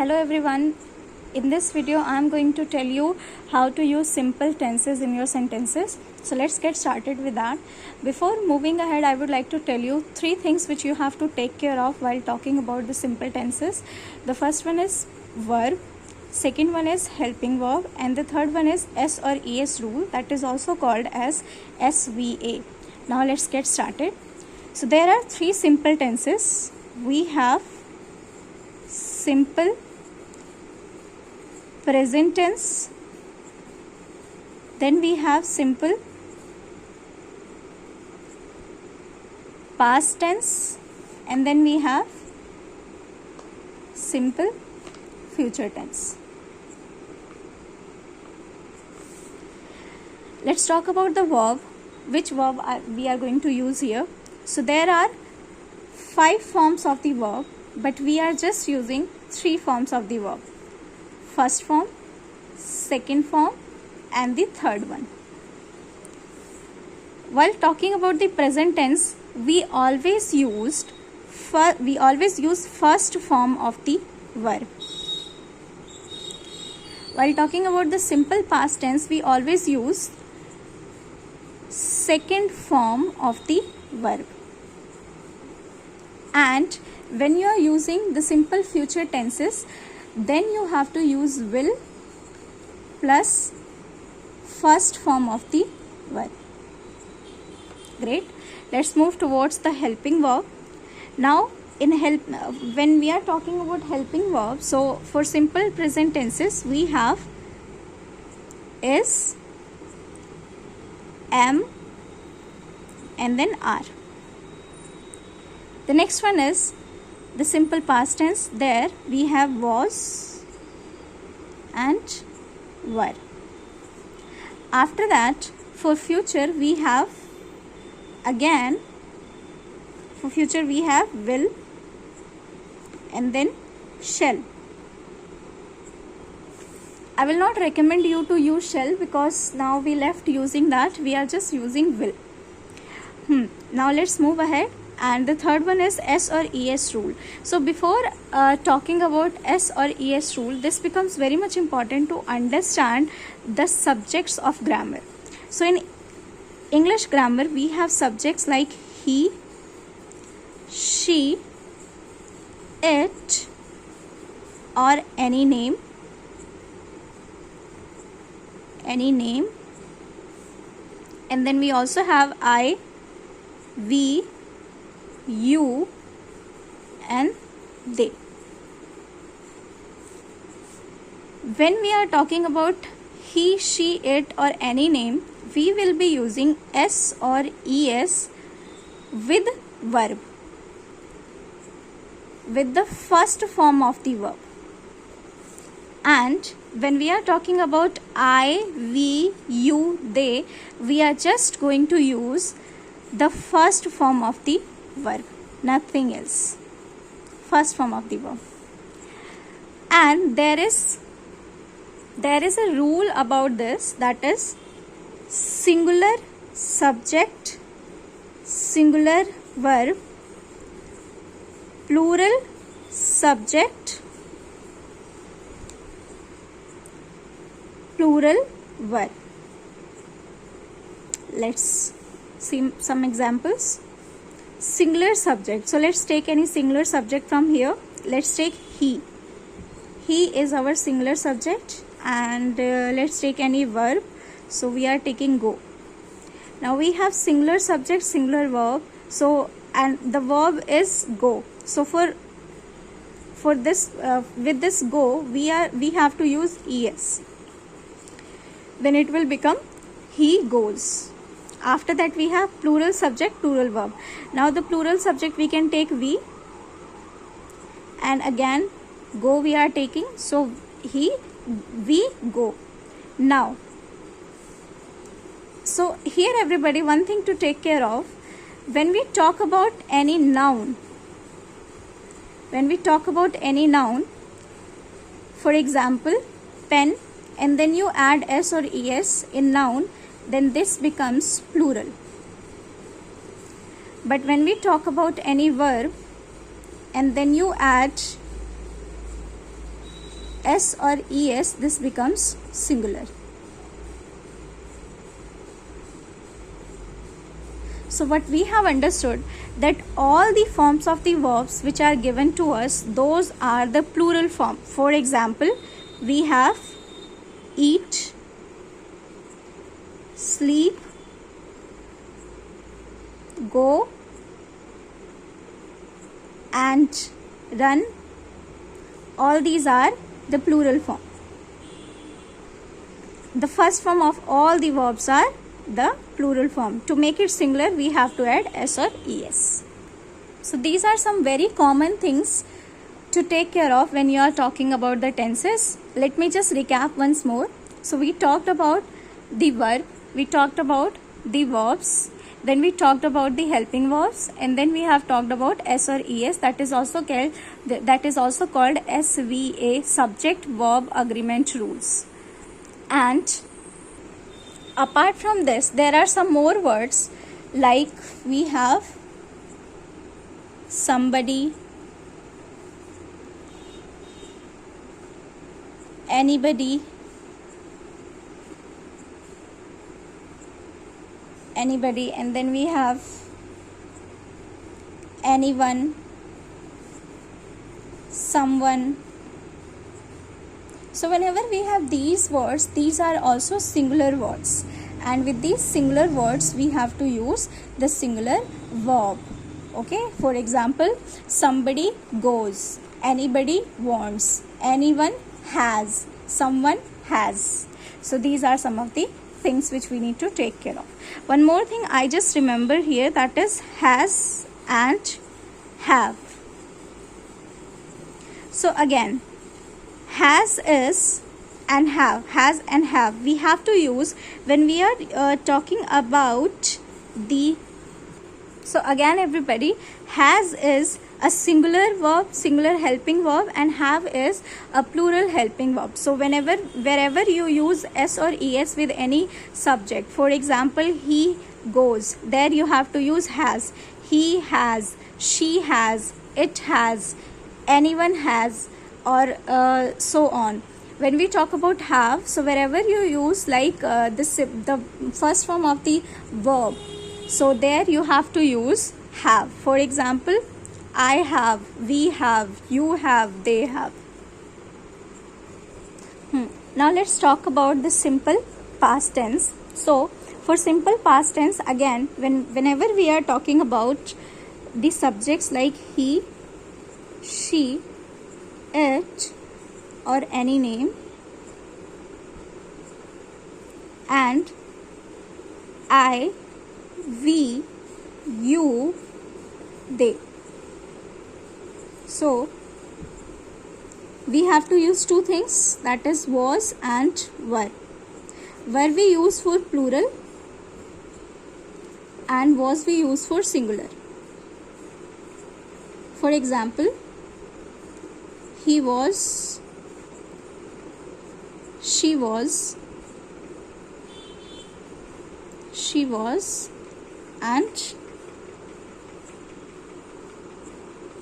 Hello everyone. In this video I am going to tell you how to use simple tenses in your sentences. So let's get started with that. Before moving ahead, I would like to tell you three things which you have to take care of while talking about the simple tenses. The first one is verb, second one is helping verb, and the third one is S or ES rule, that is also called as SVA. Now let's get started. So there are three simple tenses. We have simple present tense, then we have simple past tense, and then we have simple future tense. Let's talk about the verb. Which verb we are going to use here? So there are 5 forms of the verb, but we are just using 3 forms of the verb. First form, second form, and the third one. While talking about the present tense, we always use first form of the verb. While talking about the simple past tense, we always use second form of the verb. And when you are using the simple future tenses, then you have to use will plus first form of the verb. Great. Let's move towards the helping verb. Now when we are talking about helping verb, so for simple present tenses we have is, am, and then are. The next one is the simple past tense. There we have was and were. After that, for future we have again, for future we have will and then shall. I will not recommend you to use shall because now we left using that. We are just using will. Now let's move ahead. And the third one is S or ES rule. So before talking about S or ES rule, this becomes very much important to understand the subjects of grammar. So in English grammar, we have subjects like he, she, it, or any name, and then we also have I, we, you, and they. When we are talking about he, she, it, or any name, we will be using S or ES with verb, with the first form of the verb. And when we are talking about I, we, you, they, we are just going to use the first form of the verb, nothing else. First form of the verb. And there is a rule about this, that is singular subject, singular verb, plural subject, plural verb. Let's see some examples. Singular subject. So let's take any singular subject from here. Let's take he. He is our singular subject. And let's take any verb. So we are taking go. Now we have singular subject, singular verb. So and the verb is go. So for this with this go, we have to use es. Then it will become he goes. After that we have plural subject, plural verb. Now the plural subject we can take we, and again go we are taking, so we go. Now, so here everybody, one thing to take care of, when we talk about any noun, for example pen, and then you add s or es in noun, then this becomes plural. But when we talk about any verb and then you add s or es, this becomes singular. So what we have understood, that all the forms of the verbs which are given to us, those are the plural form. For example, we have eat, sleep, go, and run. All these are the plural form. The first form of all the verbs are the plural form. To make it singular, we have to add s or es. So these are some very common things to take care of when you are talking about the tenses. Let me just recap once more. So we talked about the verb, we talked about the verbs, then we talked about the helping verbs, and then we have talked about s or es, that is also called SVA, subject verb agreement rules. And apart from this, there are some more words, like we have somebody, anybody, and then we have anyone, someone. So whenever we have these words, these are also singular words, and with these singular words we have to use the singular verb. Okay, for example, somebody goes, anybody wants, anyone has, someone has. So these are some of the things which we need to take care of. One more thing I just remember here, that is has and have. So again, has is and have we have to use when we are talking about the. So again everybody, has is a singular verb, singular helping verb, and have is a plural helping verb. So wherever you use s or es with any subject, for example, he goes, there you have to use has. He has, she has, it has, anyone has, or so on. When we talk about have, so wherever you use like the first form of the verb, so there you have to use have. For example, I have, we have, you have, they have. Now let's talk about the simple past tense. So for simple past tense, again, whenever we are talking about the subjects like he, she, it, or any name, and I, we, you, they. So we have to use two things, that is was and were. Were we use for plural and was we use for singular. For example, he was, she was, and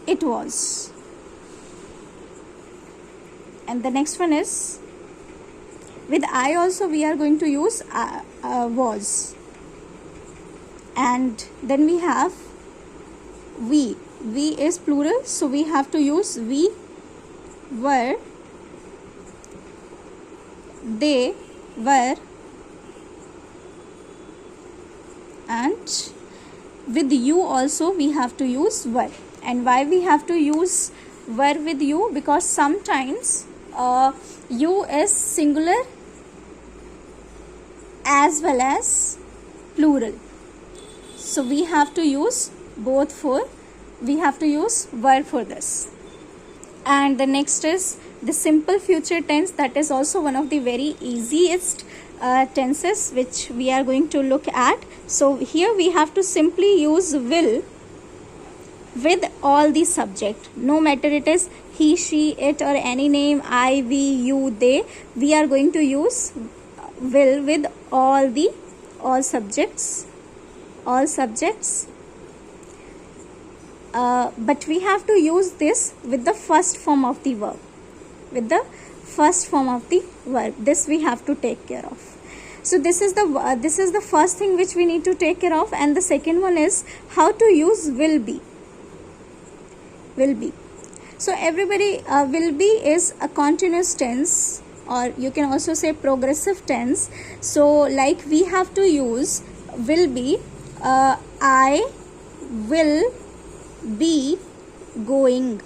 it was. And the next one is, with I also we are going to use was. And then we have we. We is plural, so we have to use we, were, they were, and with you also we have to use were. And why we have to use were with you? Because sometimes you is singular as well as plural, so we have to use both for, we have to use were for this. And the next is the simple future tense, that is also one of the very easiest tenses which we are going to look at. So here we have to simply use will with all the subject, no matter it is he, she, it, or any name, I, we, you, they. We are going to use will with all subjects, but we have to use this with the first form of the verb. with the first form of the verb. This we have to take care of. So this is the first thing which we need to take care of. And the second one is how to use will be. Will be. So everybody, will be is a continuous tense, or you can also say progressive tense. So like we have to use will be, I will be going.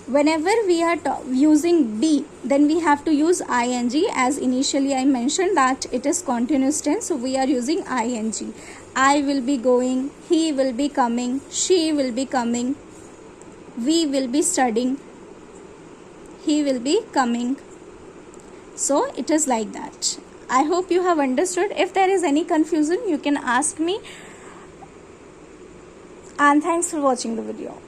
Whenever we are using be, then we have to use ing, as initially I mentioned that it is continuous tense, so we are using ing. I will be going, he will be coming, she will be coming, we will be studying, he will be coming. So it is like that. I hope you have understood. If there is any confusion, you can ask me. And thanks for watching the video.